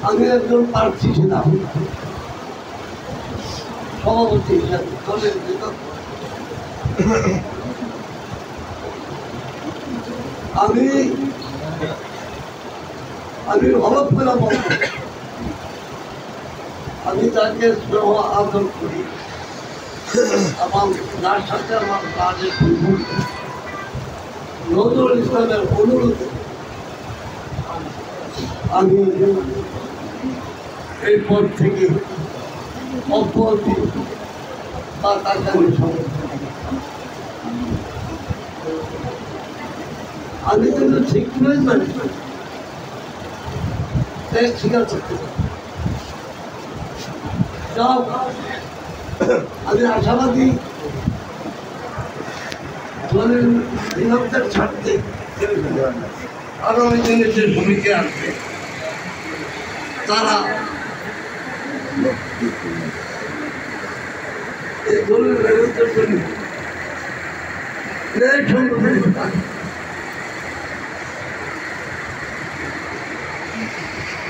আমি একজন প্রার্থী ছিলাম সভাপতি হিসাবে দলের নেতা। আমি অবাক পেলাম, আমি তাকে স্নেহ আদর করি, আমার যার সাথে আমার কাজের নজরুল ইসলামের অনুরোধে আমি এরপর থেকে অব্যাহতি বা তাকে আমি কিন্তু ঠিক মানে স্বীকার করতে আমি আশাবাদী দলের বিভাগটা ছাড়তে আগামী দিনে যে ভূমিকা আসবে তারা এই দলের ব্যবস্থার জন্য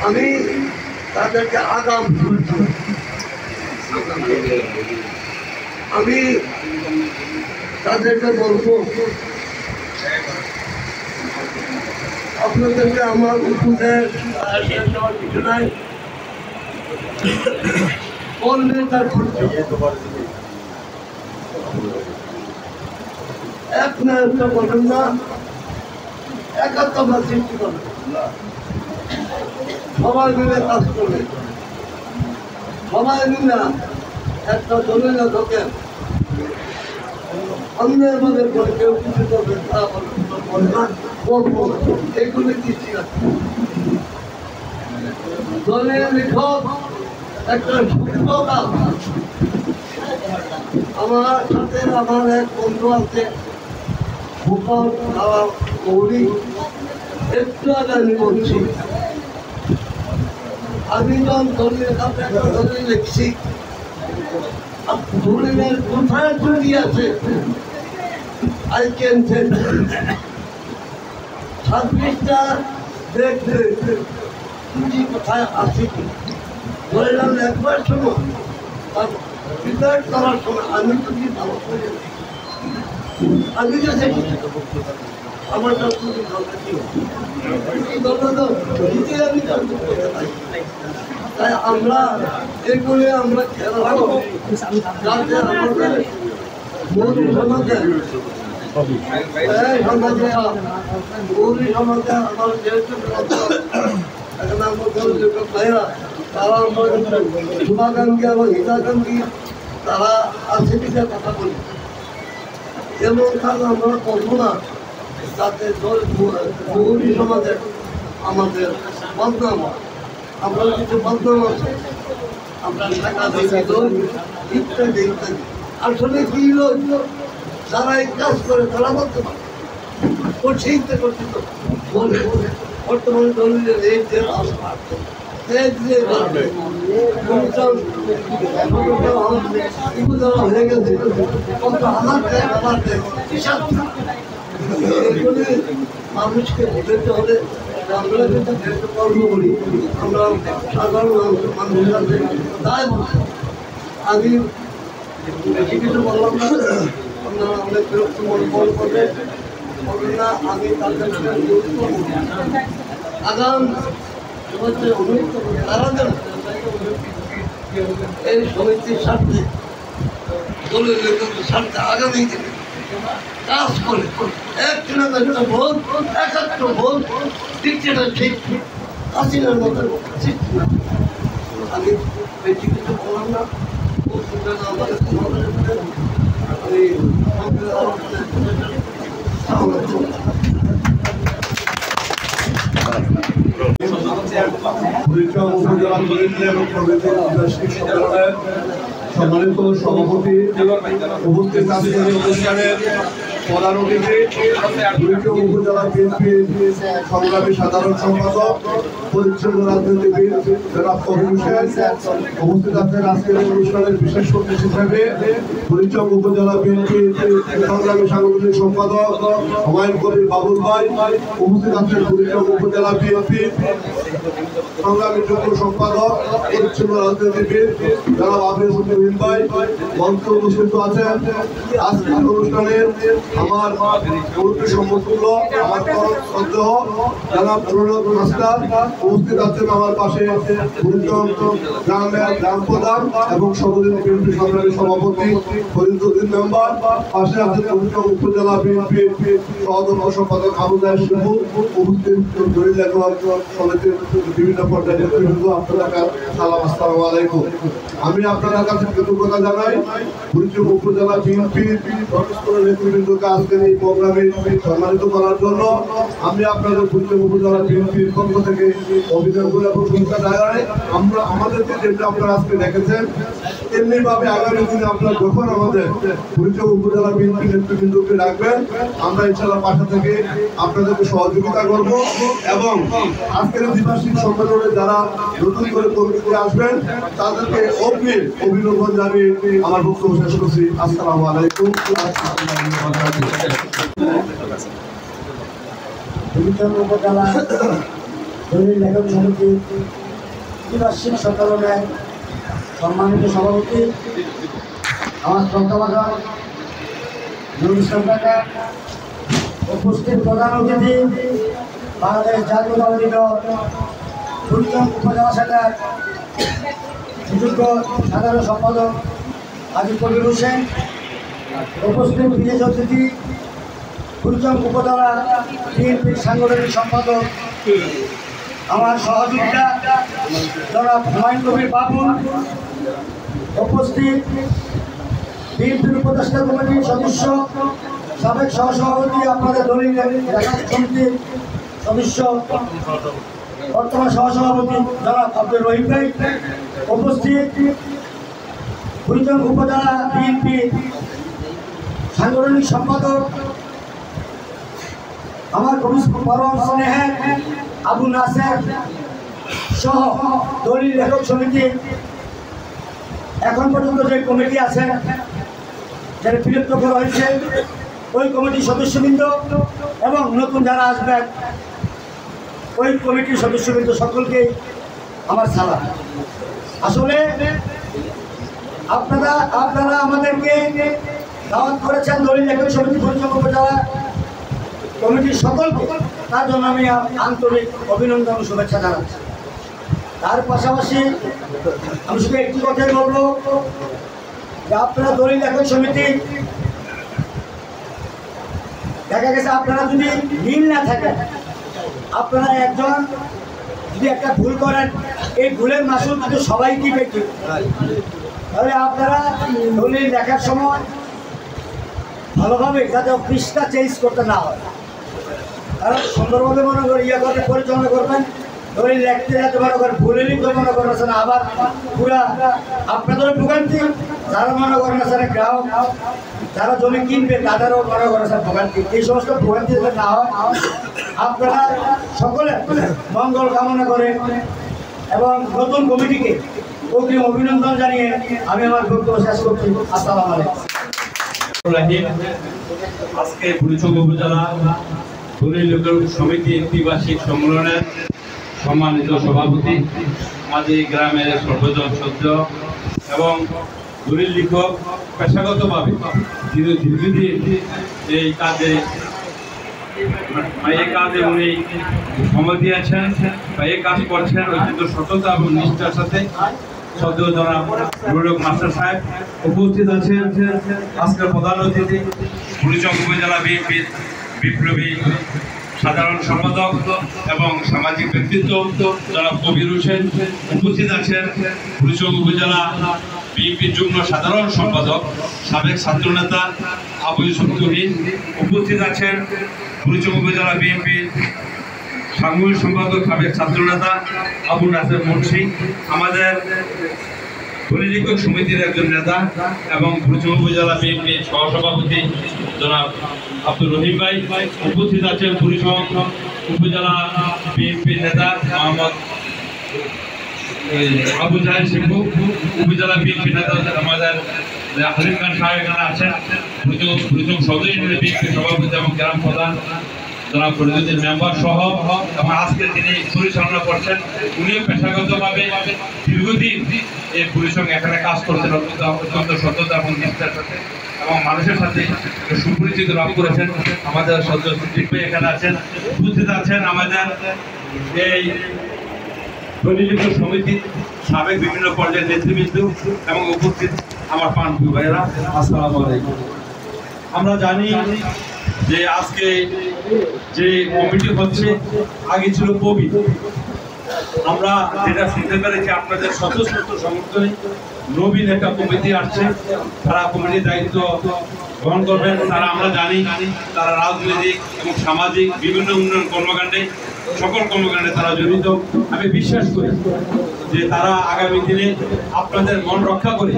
আমি তাদেরকে আগাম আমি তাদেরকে বলবো আপনাদেরকে আমার উপদেশ কিছু নাই, বললে তার এক না একটা বলেন না, একাত্মতা সৃষ্টি করবে, সবাই মিলে কাজ করবে, সবাই মিলে একটা দলিল ঢোকেন, অন্যায়ভাবে কেউ কিছু করবে তা বলবো এইগুলি কি ঠিক আছে? দলের লেখক একটা সূক্ষ্মতা, আমার সাথে আমার এক বন্ধু আছে ভূপাল গৌরী, একটু আগে আমি বলছি, আমি যখন দলের কাছে একটা দলিল লিখছি, দলিলের কোথায় চুরি আছে আই ক্যান সে 26টা দেখতে চুরি কোথায় আছে কি বললাম একবার শোনো, বিদায় করার সময় আমি তো কি ভালো করে আমি তো দেখি আমার চুরি আমি তাই আমরা এগুলি আমরা খেলা যাতে আমাদের গৌরী সমাজে আমার যেহেতু এখন আমাদের ভাইরা তারা শুভাকাঙ্ক্ষী এবং হিতাকাঙ্ক্ষী তারা আছে কিনা কথা বলি, এমন কাজ আমরা করবো না যাতে গৌরী সমাজে আমাদের বদনাম হয়। আমরা কিছু বদনাম আছে, আমরা টাকা ইত্যাদি ইত্যাদি। আসলে কি যারা এই কাজ করে তারা বলতে পারে কঠিন কঠিন বর্তমানে দলিলের এই যে হয়ে গেছে মানুষকে বোঝাতে হলে আমরা কিন্তু যেহেতু কর্ম করি, আমরা সাধারণ মানুষের কাছে তাই আমি বেশি কিছু বললাম না, আপনারা অনেক বিরক্ত মনে করবে না। আমি তাদের আগাম এই সমিতির স্বার্থে দলের স্বার্থে আগামী দিনে কাজ করে একটা ভোট একাত্র ভোট ডিক্টেটার ঠিক হাসিনার মতো আমি বেশি কিছু বললাম না। সম্মানিত সভাপতি উপস্থিত আজকের অনুষ্ঠানের প্রধান অতিথি বুড়িচং উপজেলা বিএনপির সংগ্রামী সাধারণ সম্পাদক পরিচ্ছন্ন রাজনীতিবিদ জনাব কবির হোসেন, উপস্থিত আছেন আজকের অনুষ্ঠানের বিশেষ অতিথি হিসেবে বুড়িচং উপজেলা বিএনপির সংগ্রামী সাংগঠনিক সম্পাদক হুমায়ুন কবির বাবুল ভাই, উপস্থিত আছেন বুড়িচং উপজেলা বিএনপির সংগ্রামী যুগ্ম সম্পাদক পরিচ্ছন্ন রাজনীতিবিদ জনাব আবির উদ্দিন ভাই, মঞ্চে উপস্থিত আছেন আজকের অনুষ্ঠানের আমার মুরব্বী সমতুল্য আমার শ্রদ্ধেয় জনাব নুরুল মাস্টার, উপস্থিত আছেন আমার পাশে বুড়িচং গ্রামের গ্রাম প্রধান এবং সর্বদিন বিএনপি সংগ্রামী সভাপতি ফরিদুদ্দিন মেম্বার, পাশে আছেন বুড়িচং উপজেলা বিএনপির সহযোগী সম্পাদক আবু জাহের শিবু, উপস্থিত দলিল লেখক সমিতির বিভিন্ন পর্যায়ের নেতৃবৃন্দ, আপনাদের সালাম আসসালামু আলাইকুম। আমি আপনাদের কাছে কৃতজ্ঞতা জানাই বুড়িচং উপজেলা বিএনপির সর্বস্তরের নেতৃবৃন্দকে আজকের এই প্রোগ্রামে সম্মানিত করার জন্য। আমি আপনাদের বুড়িচং উপজেলা বিএনপির পক্ষ থেকে অভিনন্দন এবং শুভেচ্ছা জানাই। আমরা আমাদেরকে যেটা আপনারা আজকে দেখেছেন এমনি ভাবে আগামী দিনে আপনারা যখন আমাদের বুড়িচং উপজেলা বিএনপি নেতৃবৃন্দকে ডাকবেন আমরা ইনশাআল্লাহ পাশে থেকে আপনাদেরকে সহযোগিতা করব এবং আজকের দ্বিবার্ষিক সম্মেলনে যারা নতুন করে কমিটিতে আসবেন তাদেরকে অগ্রিম অভিনন্দন জানিয়ে আমার বক্তব্য শেষ করছি। আসসালামু আলাইকুম। বুড়িচং উপজেলা দলিল লেখক সমিতির দ্বিবার্ষিক সম্মেলনে সম্মানিত সভাপতি আমার শ্রদ্ধাভাজন নুরুল ইসলাম কাকা, উপস্থিত প্রধান অতিথি বাংলাদেশ জাতীয়তাবাদী দল বুড়িচং উপজেলা শাখার সুযোগ্য সাধারণ সম্পাদক হাজী কবির হোসেন, উপস্থিত বিশেষ অতিথি বুড়িচং উপজেলা বিএনপির সাংগঠনিক সম্পাদক আমার সহযোগিতা জনাব হুমায়ুন কবির বাবুল, উপস্থিত বিএনপির উপদেষ্টা কমিটির সদস্য সাবেক সহসভাপতি আপনাদের দলিল লেখক সমিতির সদস্য বর্তমান সহসভাপতি জনাব আব্দুর রহিম ভাই, উপস্থিত বুড়িচং উপজেলা বিএনপি সাংগঠনিক সম্পাদক আমার পরম স্নেহের আবু নাসের সহ দলিল লেখক সমিতির এখন পর্যন্ত যে কমিটি আছে যারা বিলুপ্ত করা হয়েছে ওই কমিটির সদস্যবৃন্দ এবং নতুন যারা আসবেন ওই কমিটির সদস্যবৃন্দ সকলকেই আমার সালাম। আসলে আপনারা আমাদেরকে দাওয়াত করেছেন দলিল লেখক সমিতি বুড়িচং উপজেলা কমিটির সকলকে, তার জন্য আমি আন্তরিক অভিনন্দন ও শুভেচ্ছা জানাচ্ছি। তার পাশাপাশি আমি শুধু একটি কথাই বলবো যে আপনারা দলিল লেখক সমিতি দেখা গেছে আপনারা যদি মিল না থাকেন, আপনারা একজন যদি একটা ভুল করেন এই ভুলের মাসুল কিন্তু সবাই দিবে, তাহলে আপনারা দলিল লেখার সময় ভালোভাবে যাতে পৃষ্ঠা চেঞ্জ করতে না হয়, কারণ সুন্দরভাবে মনে করে করে পরিচালনা করবেন, দলিল লিখতে যাতে মনে করেন ভুলে লিখতে মনে করেন না, আবার পুরা আপনাদেরও ভোগান্তি, যারা মনে করেন না গ্রাহক যারা জমি কিনবে তাদেরও মনে করেন ভোগান্তি, এই সমস্ত ভোগান্তি যাতে না হয় আপনারা সকলে মঙ্গল কামনা করে এবং নতুন কমিটিকে অগ্রিম অভিনন্দন জানিয়ে আমি আমার বক্তব্য শেষ করছি। আসসালামু আলাইকুম। আজকে বুড়িচং উপজেলা দলিল লেখক সমিতির দ্বিবার্ষিক সম্মেলনের সম্মানিত সভাপতি, আমাদের গ্রামের সর্বজন সদস্য এবং দলিল লেখক পেশাগতভাবে দীর্ঘদিন এই কাজে উনি সময় দিয়েছেন বা এই কাজ করছেন অত্যন্ত সততা এবং নিষ্ঠার সাথে। শ্রদ্ধেয় জনাব নুরুল মাস্টার সাহেব উপস্থিত আছেন আজকের প্রধান অতিথি বুড়িচং উপজেলা বিএনপির বিপ্লবী সাধারণ সম্পাদক এবং সামাজিক ব্যক্তিত্ব জনাব কবির হোসেন, উপস্থিত আছেন বুড়িচং উপজেলা বিএনপির যুগ্ম সাধারণ সম্পাদক সাবেক ছাত্রনেতা আবু ইউসুফ তুহিন, উপস্থিত আছেন বুড়িচং উপজেলা বিএনপির সাংগঠনিক সম্পাদক সাবেক ছাত্রনেতা আবু নাসের মুন্সি, আমাদের দলিল লেখক সমিতির একজন নেতা এবং বুড়িচং উপজেলা বিএনপির সহসভাপতি জনাব আব্দুর রহিম ভাই, উপস্থিত আছেন পরিষদ উপজেলা বিএনপির নেতা মোহাম্মদ আবু জাহেদ শিবু, উপজেলা বিএনপি নেতা আমাদের হালিম খান সাহেব এখানে আছেন, পরিচয় সদর ইউনিয়নের বিএনপি সভাপতি এবং গ্রাম প্রধান জনাব ফরিদুদ্দিন মেম্বার সহ এবং আজকে তিনি পরিচালনা করছেন। উনিও পেশাগতভাবে দীর্ঘদিন এই পরিসংখ্যান এখানে কাজ করছেন অত্যন্ত সততা এবং নিষ্ঠার সাথে এবং মানুষের সাথে সুপরিচিত লাভ করেছেন। আমাদের সদস্য ভাই এখানে আছেন, উপস্থিত আছেন আমাদের এই দলিত সমিতির সাবেক বিভিন্ন পর্যায়ের নেতৃবৃন্দ এবং উপস্থিত আমার পানপুর ভাইয়েরা, আসসালামু আলাইকুম। আমরা জানি যে আজকে যে কমিটি হচ্ছে, আগে ছিল কবি। আমরা যেটা শুনতে পেরেছি আপনাদের স্বতঃস্ফূর্ত সমর্থনে নবীন একটা কমিটি আসছে, তারা কমিটির দায়িত্ব গ্রহণ করবেন। তারা আমরা জানি তারা রাজনৈতিক এবং সামাজিক বিভিন্ন উন্নয়ন কর্মকাণ্ডে সকল কর্মকাণ্ডে তারা জড়িত। আমি বিশ্বাস করি যে তারা আগামী দিনে আপনাদের মন রক্ষা করে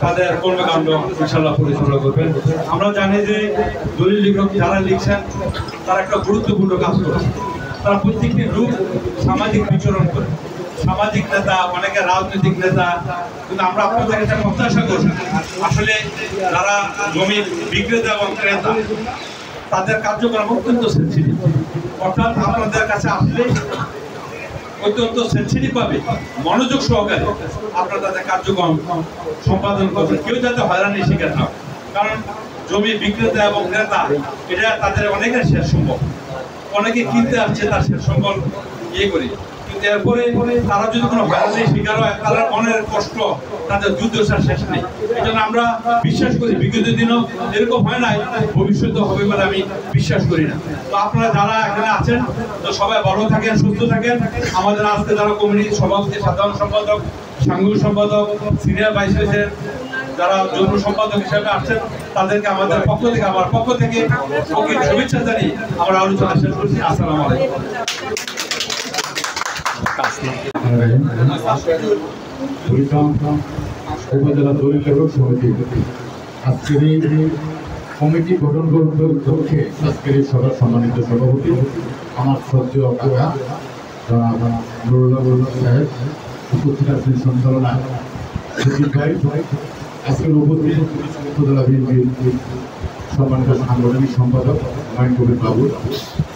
তাদের কর্মকাণ্ড ইনশাআল্লাহ পরিচালনা করবেন। আমরা জানি যে দলিল লেখক যারা লিখছেন তারা একটা গুরুত্বপূর্ণ কাজ করে, তারা প্রত্যেকটি রূপ সামাজিক বিচরণ করে, সামাজিক নেতা, অনেকে রাজনৈতিক নেতা। কিন্তু আমরা আপনাদের কাছে প্রত্যাশা করি আসলে যারা জমি বিক্রেতা এবং ক্রেতা তাদের কার্যক্রম অত্যন্ত সেন্সিটিভ, অর্থাৎ আপনাদের কাছে আসলে অত্যন্ত সেন্সিটিভ ভাবে মনোযোগ সহকারে আপনারা তাদের কার্যক্রম সম্পাদন করবেন, কেউ যাতে হয়রানির শিকার না। কারণ জমি বিক্রেতা এবং ক্রেতা এটা তাদের অনেকের শেষ সম্ভব, অনেকে কিনতে আসছে তার শেষ সম্ভব করি, কিন্তু এরপরে তারা যদি কোনো হয়রানির শিকার হয় তাদের মনের কষ্ট, তাদের দুর্দশার শেষ নেই। এই জন্য আমরা বিশ্বাস করি বিগত দিনও এরকম হয় নাই, ভবিষ্যতে হবে বলে আমি বিশ্বাস করি না। তো আপনারা যারা এখানে আছেন তো সবাই ভালো থাকেন, সুস্থ থাকেন। আমাদের আজকে যারা কমিটির সভাপতি, সাধারণ সম্পাদক, সাংগঠনিক সম্পাদক, সিনিয়র ভাইস প্রেসিডেন্ট, যারা যৌন সম্পাদক হিসেবে আসছেন তাদেরকে আমাদের পক্ষ থেকে, আমার পক্ষ থেকে শুভেচ্ছা জানিয়ে আমরা আলোচনা শেষ করছি। আসসালামু আলাইকুম। উপজেলা দলিল লেখক সমিতি আজকের এই কমিটি গঠন করবার লক্ষ্যে আজকের এই সভার সম্মানিত সভাপতি আমার শ্রদ্ধেয় কাকা জনাব নুরুল্লাহ সাহেব, উপস্থিত আছেন সঞ্চালনায় সচিব ভাই, আজকের উপস্থিত উপজেলা বিএনপির সম্মানিত সাংগঠনিক সম্পাদক হুমায়ুন কবির বাবু,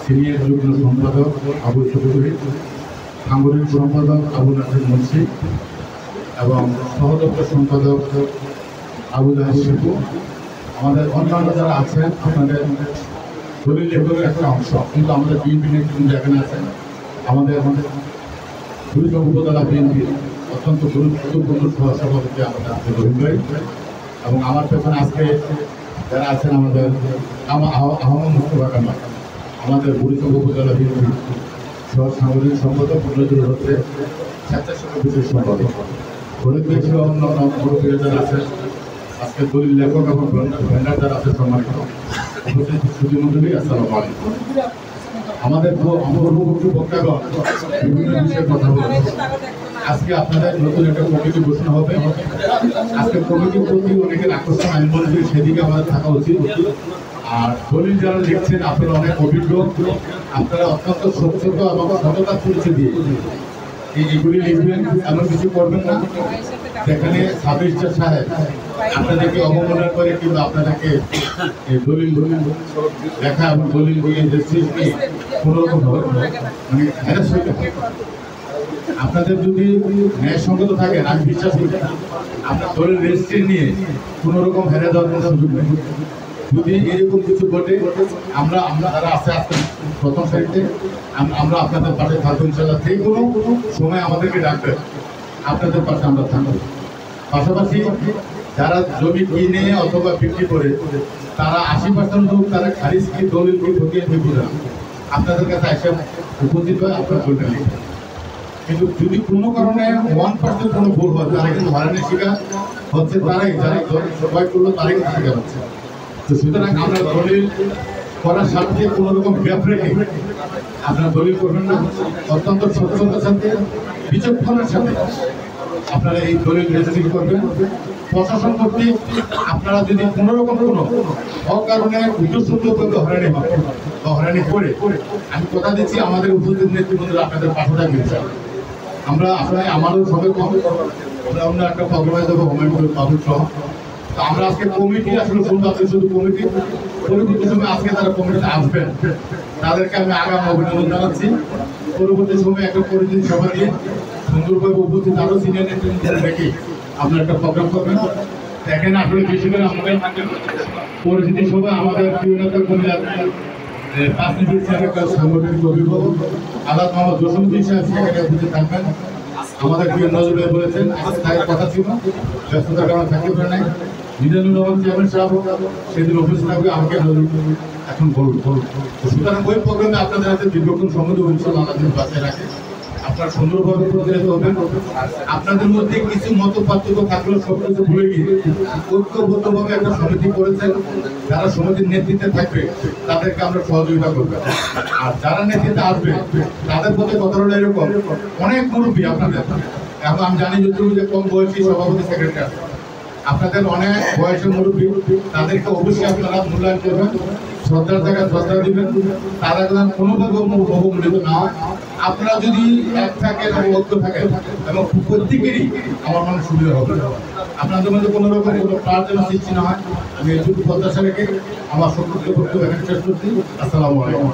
সিনিয়র যুগ্ম সম্পাদক আবু চৌধুরী, সাংগঠনিক সম্পাদক আবু নাসির মুন্সি এবং সহদপ্তর সম্পাদক আবু জাহেদ শিবু, আমাদের অন্যান্য যারা আছেন আপনাদের দলিল লেখকের একটা অংশ, কিন্তু আমাদের বিএনপি নেতৃবৃন্দ এখানে আছেন, আমাদের দুর্গম উপজেলা বিএনপির অত্যন্ত গুরুত্বপূর্ণ সহসভাপতি আমাদের রহিম ভাই, এবং আমার পেছনে আজকে যারা আছেন আমাদের আহমদ মুস্তফা কামাল, আমাদের বুড়িচং উপজেলা বিএনপির সহ সাংগঠনিক সম্পাদক, নজরুল হচ্ছে স্বেচ্ছাসেবক বিশেষ সম্পাদক, হলুদ বেশি অন্যান্য মুরব্বীরা যারা আছেন, আজকে দলিল লেখক এবং ভেন্ডার যারা আছে সম্মানিত সুধীমন্ডলী, আসসালামু আলাইকুম। আমাদের পূর্ববর্তী বক্তাগণ বিভিন্ন বিষয়ে কথা বলেছে। আজকে আপনাদের নতুন একটা কমিটি ঘোষণা হবে। আজকে কমিটির প্রতি অনেকের আকর্ষণ আমি মনে করি সেদিকে আমাদের থাকা উচিত। আর দলিল যারা লিখছেন আপনারা অনেক অভিজ্ঞ, আপনারা অত্যন্ত স্বচ্ছতা এবং সততার পরিচয় দিয়ে এইগুলি লিখবেন, এমন কিছু করবেন না যেখানে সাবির সাহেব আপনাদেরকে অবমাননা করে কিংবা আপনাদেরকে দলিল লেখা এবং দলিল দিয়ে কোনোরকম মানে হ্যারাস হইতে হবে। আপনাদের যদি ন্যায়সঙ্গত থাকেন আমি বিশ্বাস করি আপনার দলের রেজিস্ট্রি নিয়ে কোনো রকম হেরে দেওয়ার কোনো সুযোগ নেই। যদি এরকম কিছু ঘটে আমরা যারা আছে আজকে প্রথম সারিতে আমরা আপনাদের পাশে থাকবো ইনশাল্লাহ। যে কোনো সময় আমাদেরকে ডাকবেন, আপনাদের পাশে আমরা থাকবো। পাশাপাশি যারা জমি কিনে অথবা বিক্রি করে তারা 80% লোক তারা খারিজ কি দলিল কি ঢুকিয়ে বুঝে আপনাদের কাছে এসে উপস্থিত হয়, আপনারা বলবেন। কিন্তু যদি কোনো কারণে 1% কোনো ভুল হয় তারা কিন্তু হয়রানির শিকার হচ্ছে, তারাই যারা সবাই করলো তারাই কিন্তু শিকার হচ্ছে। তো সুতরাং আমরা দলিল করার সাথে কোনো রকম গ্যাপ রেখে আপনারা দলিল করবেন না, অত্যন্ত স্বচ্ছতার সাথে বিচক্ষণের সাথে আপনারা এই দলিল রেজিস্ট্রি করবেন। প্রশাসন কর্তৃক আপনারা যদি কোনোরকম কোনো অকারণে উদ্দেশ্যমূলকভাবে হয়রানি হয় বা হয়রানি করে, আমি কথা দিচ্ছি আমাদের উপস্থিত নেতৃবৃন্দরা আপনাদের পাশে থাকবেন। আমরা আসলে আমারও সবাই আমরা অন্য একটা প্রোগ্রামে দেবো হুমায়ুন বাবুর সহ। তো আমরা আজকে কমিটি আসলে শুনবো, শুধু কমিটি পরবর্তী সময় আজকে তারা কমিটিতে আসবেন, তাদেরকে আমি আগাম অভিনন্দন জানাচ্ছি। পরবর্তী সময় একটা পরিচিতি সভা দিয়ে সুন্দরভাবে উপস্থিত আরও সিনিয়র নেতৃত্ব রেখে আপনার একটা প্রোগ্রাম করবেন। দেখেন আসলে বেশি করে আমাদের পরিচিতি সভা আমাদের প্রিয় নেতা কুমিল্লার রাজনীতির সাংগঠনিক অভিভাবক আলাদ মোহাম্মদ জসিমউদ্দিন সাহেব সেখানে উপস্থিত থাকবেন। আমাদের প্রিয় নজরুল ভাই বলেছেন তাদের কথা ছিল, ব্যস্ততার কারণে থাকতে পারে নাই। মিজানুর রহমান চেয়ারম্যান সাহেব সেদিন উপস্থিত থাকবে, আমাকে এখন বলুন। সুতরাং ওই প্রোগ্রামে আপনাদের হাতে দীর্ঘক্ষণ সময় ভবিষ্যৎ আলাদা বাঁচিয়ে রাখে, আপনারা সুন্দরভাবে প্রচারিত হবেন। আপনাদের মধ্যে কিছু মত পার্থক্য থাকলেও সব কিছু ভুলে গিয়ে ঐক্যবদ্ধভাবে একটা সমিতি করেছেন, যারা সমিতির নেতৃত্বে থাকবে তাদেরকে আমরা সহযোগিতা করবো। আর যারা নেতৃত্বে আসবে তাদের প্রতি কথা হলো এরকম, অনেক মুরব্বী আপনাদের, এখন আমি জানি যে কম বয়সী সভাপতি সেক্রেটারি, আপনাদের অনেক বয়সের মুরব্বী, তাদেরকে অবশ্যই আপনারা মূল্যায়ন করবেন, শ্রদ্ধার জায়গায় শ্রদ্ধা দিবেন, তারা যেন কোনোভাবে অবমূল্যিত না হয়। আপনারা যদি এক থাকেন এবং ঐক্য থাকেন এবং প্রত্যেকেরই আমার মনে সুবিধা হবে, আপনাদের মধ্যে কোনো রকম কোনো প্রার্থনা সৃষ্টি না হয়। আমি এইটুকু প্রত্যাশা রেখে আমার সংক্ষিপ্ত বক্তব্য এখানে শেষ করছি। আসসালামু আলাইকুম।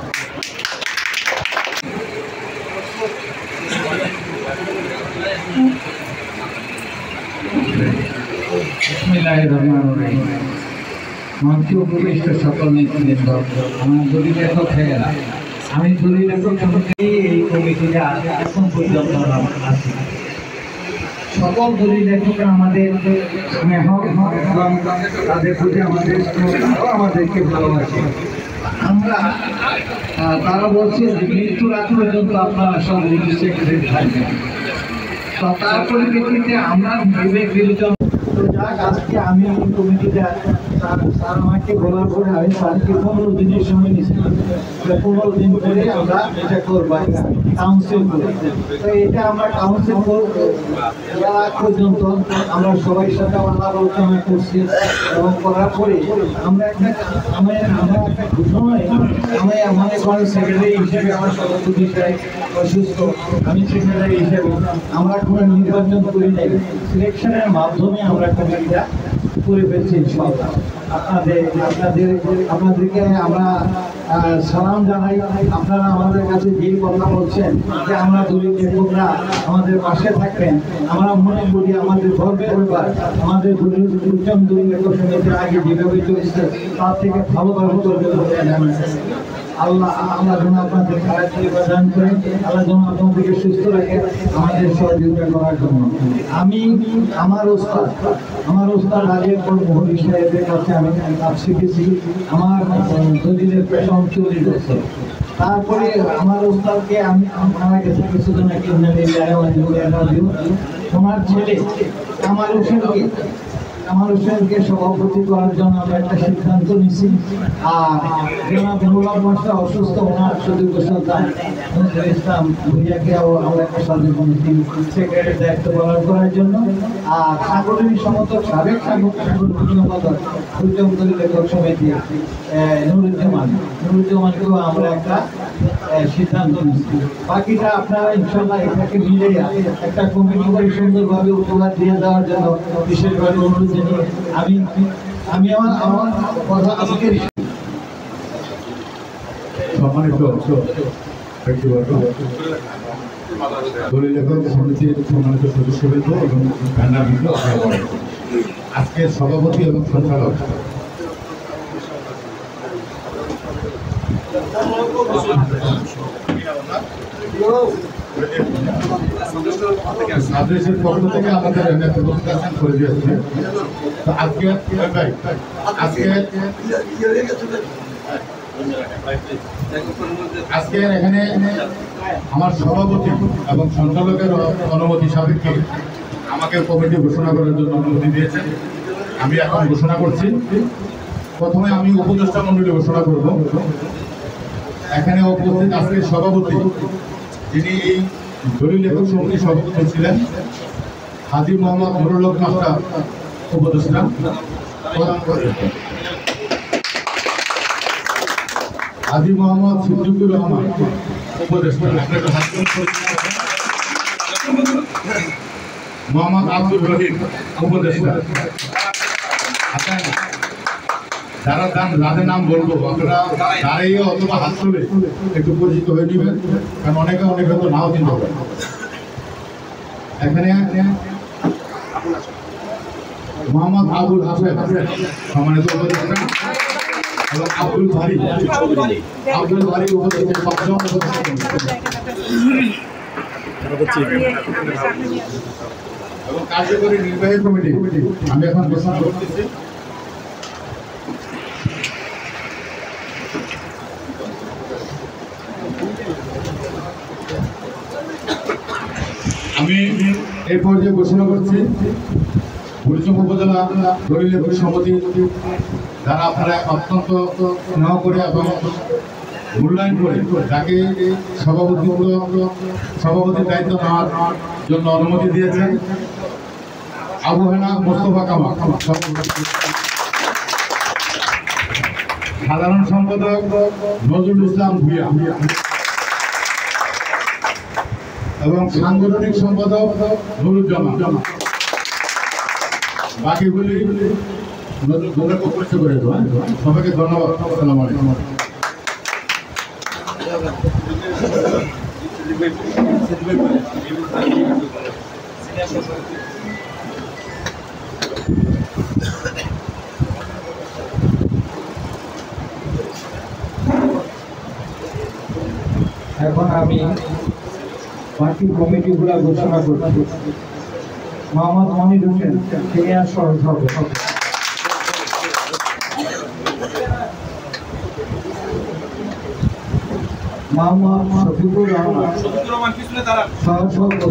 মঞ্চ উপবিষ্ট সকল নেতৃবৃন্দ, আমার দলীয় লেখক ভাইয়েরা, আমি দলীয় লেখক সমিতি এই কমিটিটা এখন পর্যন্ত আছি। সকল দলীয় লেখকরা আমাদের স্নেহ এবং তাদের প্রতি আমাদের আমাদেরকে ভালোবাসে। আমরা তারা বলছে যে মৃত্যুর আগ পর্যন্ত আপনারা সব সেক্রেটারি থাকবেন। তো তার পরিপ্রেক্ষিতে আমরা বিবেক বিবেচনা আজকে আমি কমিটিটা স্যার আমাকে বলার পরে আমি স্যারকে 15 দিনের সময় নিয়েছিলাম, 15 দিন পরে আমরা এটা করবো, কাউন্সিল করবো। তো এটা আমরা কাউন্সিল আগ পর্যন্ত আমরা সবাই সাথে আলাপ আলোচনা করছি এবং করার পরে আমরা একটা ঘোষণায় মনে করেন সেক্রেটারি হিসেবে আমার সভাপতি সাহেব অসুস্থ, আমি সেক্রেটারি হিসেবে আমরা কোনো নির্বাচন করি নাই, সিলেকশনের মাধ্যমে আমরা কমিটিটা করে ফেলছি। আপনাদেরকে আমরা সালাম জানাই। আপনারা আমাদের কাছে যে কথা বলছেন যে আমরা দলীয় লেখকরা আমাদের পাশে থাকবেন, আমরা মনে করি আমাদের গর্বের ব্যাপার, আমাদের দলীয় লেখক সমিতির আগে যেভাবে চলছে তার থেকে ভালোভাবে চলবে আল্লাহ যেন আপনাদের প্রদান করেন, আল্লাহ যেন আপনাদেরকে সুস্থ রাখে আমাদের সহযোগিতা করার জন্য। আমি আমার ওস্তাদ রাজের মোহন সাহেবের কাছে আমি কাজ শিখেছি, আমার দলিলের পেশা 40 বছর। তারপরে আমার ওস্তাদকে আমি মারা গেছে কিছুদিন আগে, ওনার ছেলে কামাল হোসেনকে সভাপতি করার জন্য আমরা একটা সিদ্ধান্ত নিয়েছি। আর জনাব নুরুল মাস্টার অসুস্থ, ওনার সুযোগ্য সন্তান ইসলাম ভুইয়াকেও আমরা একটা সেক্রেটারি দায়িত্ব পালন করার জন্য। আর সাংগঠনিক সমর্থক সাবেক সাংগঠনিক সম্পাদক দলীয় লেখক সমিতি নুরুজ্জামানকেও আমরা একটা সিদ্ধান্ত নিচ্ছি। বাকিটা আপনারা ইনশাল্লাহ এটাকে মিলে একটা কমিটি করে সুন্দরভাবে উপহার দিয়ে দেওয়ার জন্য বিশেষভাবে অনুরোধ জানিয়ে আমি আমার কথা আজকের সম্মানিত ব্যক্তিবর্গ, দলীয় লেখক সমিতির সম্মানিত সদস্যবৃন্দ এবং ব্যানারবৃন্দ, আজকের সভাপতি এবং সঞ্চালক আদেশের পক্ষ থেকে আমাদের করে দিয়েছে। তো আজকে এখানে আমার সভাপতি এবং সঞ্চালকের অনুমতি সাপেক্ষে আমাকে কমিটি ঘোষণা করার জন্য অনুমতি দিয়েছেন। আমি এখন ঘোষণা করছি। প্রথমে আমি উপদেষ্টা মণ্ডলী ঘোষণা করব। এখানে উপস্থিত আজকের সভাপতি, যিনি এই দলীয় লেখক সমিতির সভাপতি ছিলেন, হাজী মোহাম্মদ নুরুল মাস্টার উপদেষ্টা প্রদান করেন। হাজী মোহাম্মদ সিদ্দিকুর রহমান উপদেষ্টা। মোহাম্মদ আব্দুল রহিম উপদেষ্টা। যারা যাদের নাম বলবো আপনারা দাঁড়িয়ে অথবা হাত তুলে একটু পরিচিত হয়ে নেবেন, কারণ অনেকে হয়তো নাও চিনতে পারে। এখানে মোহাম্মদ আবুল হাসেন সম্মানিত উপদেষ্টা এবং আব্দুল ভারী উপদেষ্টা এবং কার্যকরী নির্বাহী কমিটি আমি এখন ঘোষণা করতেছি। আমি এই পর্যায়ে ঘোষণা করছি বুড়িচং উপজেলা দলিল লেখক সমিতি যারা আপনারা অত্যন্ত স্নেহ করে এবং মূল্যায়ন করে যাকে সভাপতির দায়িত্ব নেওয়ার জন্য অনুমতি দিয়েছেন আবু হেনা মোস্তফা কামাল, সাধারণ সম্পাদক নজরুল ইসলাম ভূঁইয়া এবং সাংগঠনিক সম্পাদক নুরুজ্জামান। বাকিগুলি পরিচয় করে দেবো। সবাইকে ধন্যবাদ। আসসালামু আলাইকুম। এখন আমি বাকি কমিটিগুলো ঘোষণা করছি। মোহাম্মদ মনির হোসেন সিনিয়র সহসভাপতি, মোহাম্মদ শফিকুর রহমান সহসভাপতি,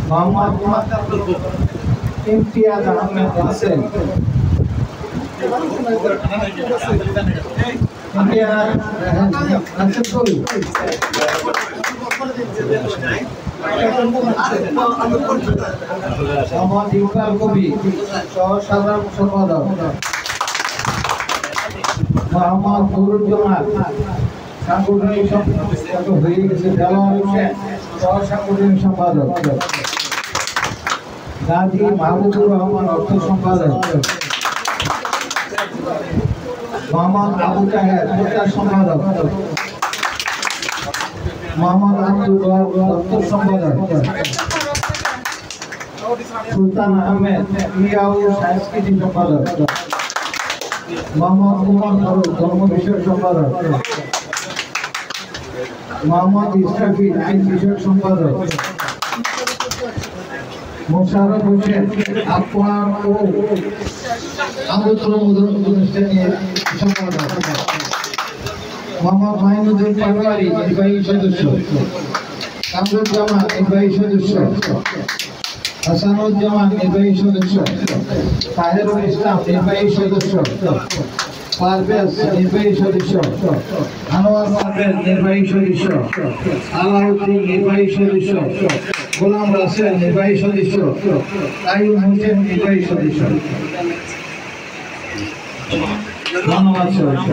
মোহাম্মদ ইমতিয়াজ আহমেদ হোসেন মোহাম্মদ ইকবাল কবি সহ সাধারণ সম্পাদক, মোহাম্মদ নুরুজ্জামান সাংগঠনিক সম্পাদক হয়ে গেছে, দেওয়ার হোসেন সহ সাংগঠনিক সম্পাদক, গাজী মাহবুবুর রহমান অর্থ সম্পাদক, মোহাম্মদ আবু তাহের প্রচার সম্পাদক, মোহাম্মদ আব্দুল ওয়াহাব দপ্তর সম্পাদক, সুলতান আহমেদ মিয়াউ সাংস্কৃতিক সম্পাদক, মোহাম্মদ উমর ফারুক ধর্ম বিষয়ক সম্পাদক, মোহাম্মদ ইসরাফিল আইন বিষয়ক সম্পাদক, মোশাররফ হোসেন আফগান ও আমন্ত্রণ অনুষ্ঠানের সম্পাদক, মোহাম্মদ মাইনুদ্দিন পাটোয়ারি নির্বাহী সদস্য, কামরুজ্জামান নির্বাহী সদস্য, হাসানুজ্জামান নির্বাহী সদস্য, তাহেরুল ইসলাম নির্বাহী সদস্য, পারভেজ নির্বাহী সদস্য, আনোয়ার পারভেজ নির্বাহী সদস্য, আলাউদ্দিন নির্বাহী সদস্য, গোলাম রাসেল নির্বাহী সদস্য, কাইম হোসেন নির্বাহী সদস্য। ধন্যবাদ সবাইকে।